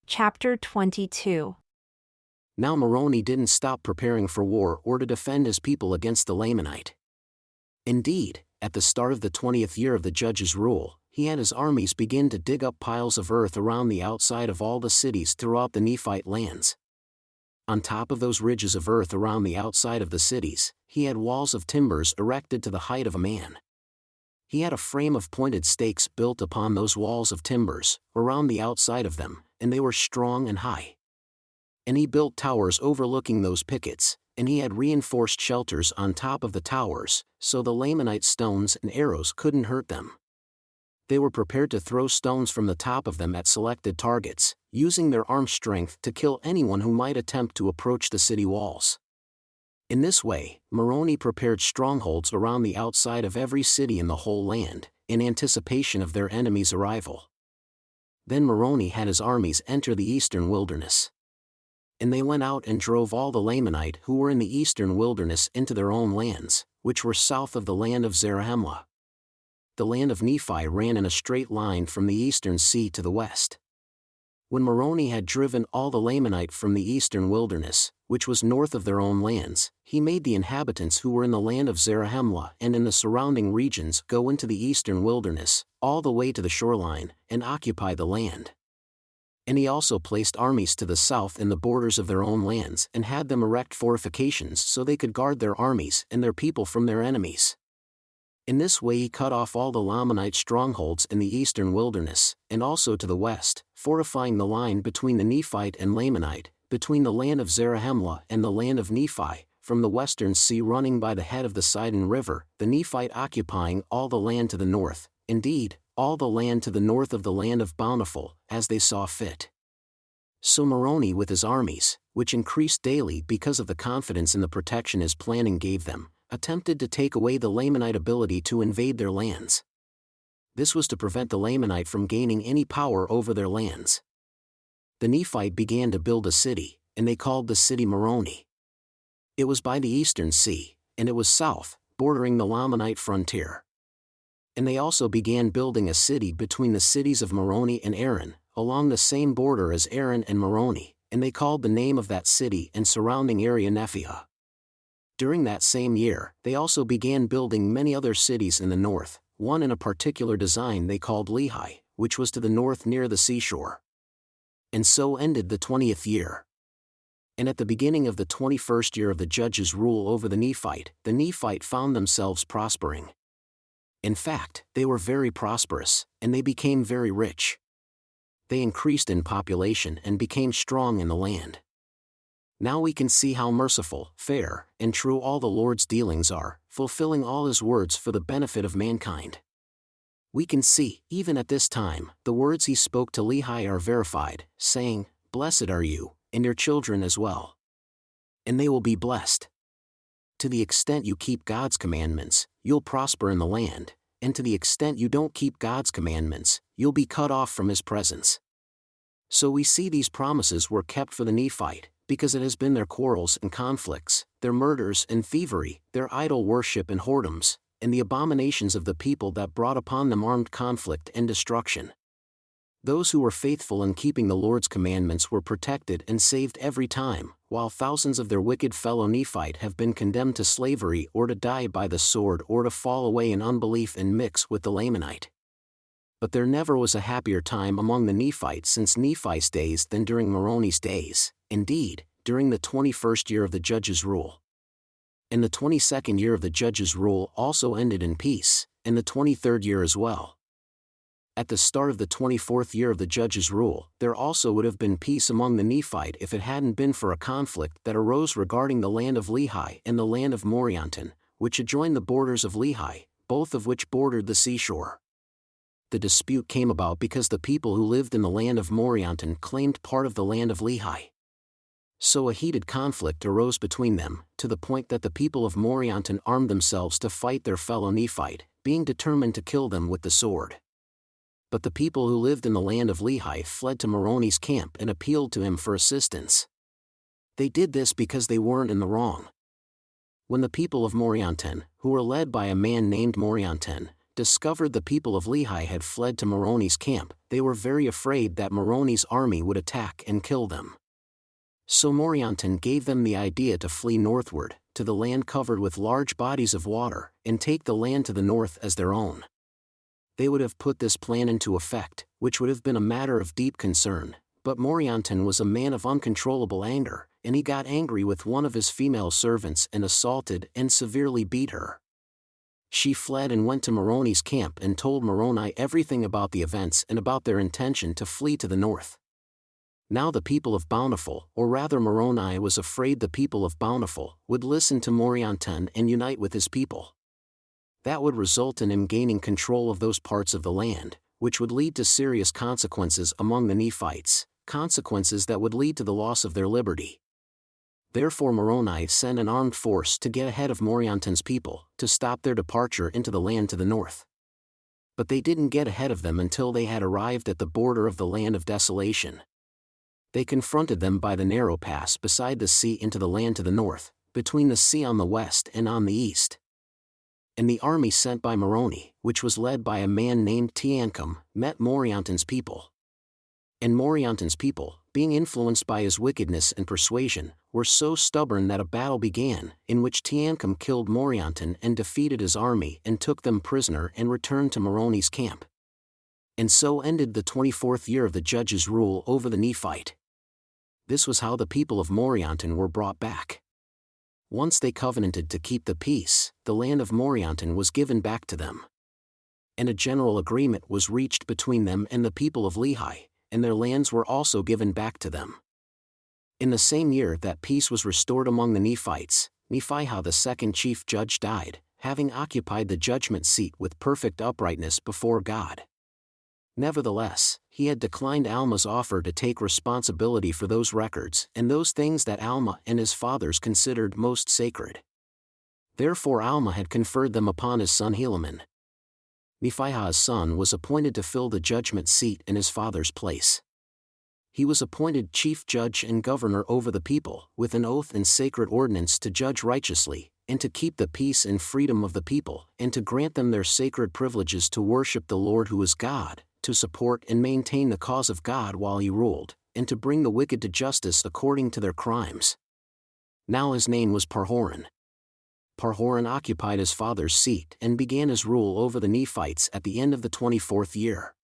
Chapter 22. Now Moroni didn't stop preparing for war or to defend his people against the Lamanite. Indeed, at the start of the 20th year of the judge's rule, he had his armies begin to dig up piles of earth around the outside of all the cities throughout the Nephite lands. On top of those ridges of earth around the outside of the cities, he had walls of timbers erected to the height of a man. He had a frame of pointed stakes built upon those walls of timbers, around the outside of them, and they were strong and high. And he built towers overlooking those pickets, and he had reinforced shelters on top of the towers, so the Lamanite stones and arrows couldn't hurt them. They were prepared to throw stones from the top of them at selected targets, using their arm strength to kill anyone who might attempt to approach the city walls. In this way, Moroni prepared strongholds around the outside of every city in the whole land, in anticipation of their enemies' arrival. Then Moroni had his armies enter the eastern wilderness. And they went out and drove all the Lamanite who were in the eastern wilderness into their own lands, which were south of the land of Zarahemla. The land of Nephi ran in a straight line from the eastern sea to the west. When Moroni had driven all the Lamanite from the eastern wilderness, which was north of their own lands, he made the inhabitants who were in the land of Zarahemla and in the surrounding regions go into the eastern wilderness, all the way to the shoreline, and occupy the land. And he also placed armies to the south in the borders of their own lands and had them erect fortifications so they could guard their armies and their people from their enemies. In this way he cut off all the Lamanite strongholds in the eastern wilderness, and also to the west, fortifying the line between the Nephite and Lamanite, between the land of Zarahemla and the land of Nephi, from the western sea running by the head of the Sidon River, the Nephite occupying all the land to the north, indeed, all the land to the north of the land of Bountiful, as they saw fit. So Moroni with his armies, which increased daily because of the confidence in the protection his planning gave them, attempted to take away the Lamanite ability to invade their lands. This was to prevent the Lamanite from gaining any power over their lands. The Nephite began to build a city, and they called the city Moroni. It was by the eastern sea, and it was south, bordering the Lamanite frontier. And they also began building a city between the cities of Moroni and Aaron, along the same border as Aaron and Moroni, and they called the name of that city and surrounding area Nephia. During that same year, they also began building many other cities in the north, one in a particular design they called Lehi, which was to the north near the seashore. And so ended the 20th year. And at the beginning of the 21st year of the judge's rule over the Nephite found themselves prospering. In fact, they were very prosperous, and they became very rich. They increased in population and became strong in the land. Now we can see how merciful, fair, and true all the Lord's dealings are, fulfilling all his words for the benefit of mankind. We can see, even at this time, the words he spoke to Lehi are verified, saying, "Blessed are you, and your children as well. And they will be blessed. To the extent you keep God's commandments, you'll prosper in the land, and to the extent you don't keep God's commandments, you'll be cut off from his presence." So we see these promises were kept for the Nephite, because it has been their quarrels and conflicts, their murders and thievery, their idol worship and whoredoms, and the abominations of the people that brought upon them armed conflict and destruction. Those who were faithful in keeping the Lord's commandments were protected and saved every time, while thousands of their wicked fellow Nephite have been condemned to slavery or to die by the sword or to fall away in unbelief and mix with the Lamanite. But there never was a happier time among the Nephites since Nephi's days than during Moroni's days, indeed, during the 21st year of the judge's rule. And the 22nd year of the judge's rule also ended in peace, and the 23rd year as well. At the start of the 24th year of the judge's rule, there also would have been peace among the Nephite if it hadn't been for a conflict that arose regarding the land of Lehi and the land of Morianton, which adjoined the borders of Lehi, both of which bordered the seashore. The dispute came about because the people who lived in the land of Morianton claimed part of the land of Lehi. So a heated conflict arose between them, to the point that the people of Morianton armed themselves to fight their fellow Nephite, being determined to kill them with the sword. But the people who lived in the land of Lehi fled to Moroni's camp and appealed to him for assistance. They did this because they weren't in the wrong. When the people of Morianton, who were led by a man named Morianton, discovered the people of Lehi had fled to Moroni's camp, they were very afraid that Moroni's army would attack and kill them. So Morianton gave them the idea to flee northward, to the land covered with large bodies of water, and take the land to the north as their own. They would have put this plan into effect, which would have been a matter of deep concern, but Morianton was a man of uncontrollable anger, and he got angry with one of his female servants and assaulted and severely beat her. She fled and went to Moroni's camp and told Moroni everything about the events and about their intention to flee to the north. Now the people of Bountiful, or rather Moroni was afraid the people of Bountiful, would listen to Morianton and unite with his people. That would result in him gaining control of those parts of the land, which would lead to serious consequences among the Nephites, consequences that would lead to the loss of their liberty. Therefore Moroni sent an armed force to get ahead of Morianton's people, to stop their departure into the land to the north. But they didn't get ahead of them until they had arrived at the border of the land of desolation. They confronted them by the narrow pass beside the sea into the land to the north, between the sea on the west and on the east. And the army sent by Moroni, which was led by a man named Teancum, met Morianton's people. And Morianton's people, being influenced by his wickedness and persuasion, were so stubborn that a battle began, in which Teancum killed Morianton and defeated his army and took them prisoner and returned to Moroni's camp. And so ended the 24th year of the judge's rule over the Nephite. This was how the people of Morianton were brought back. Once they covenanted to keep the peace, the land of Morianton was given back to them. And a general agreement was reached between them and the people of Lehi, and their lands were also given back to them. In the same year that peace was restored among the Nephites, Nephihah the second chief judge died, having occupied the judgment seat with perfect uprightness before God. Nevertheless, he had declined Alma's offer to take responsibility for those records and those things that Alma and his fathers considered most sacred. Therefore Alma had conferred them upon his son Helaman. Nephihah's son was appointed to fill the judgment seat in his father's place. He was appointed chief judge and governor over the people, with an oath and sacred ordinance to judge righteously, and to keep the peace and freedom of the people, and to grant them their sacred privileges to worship the Lord who is God, to support and maintain the cause of God while he ruled, and to bring the wicked to justice according to their crimes. Now his name was Parhoran. Parhoran occupied his father's seat and began his rule over the Nephites at the end of the 24th year.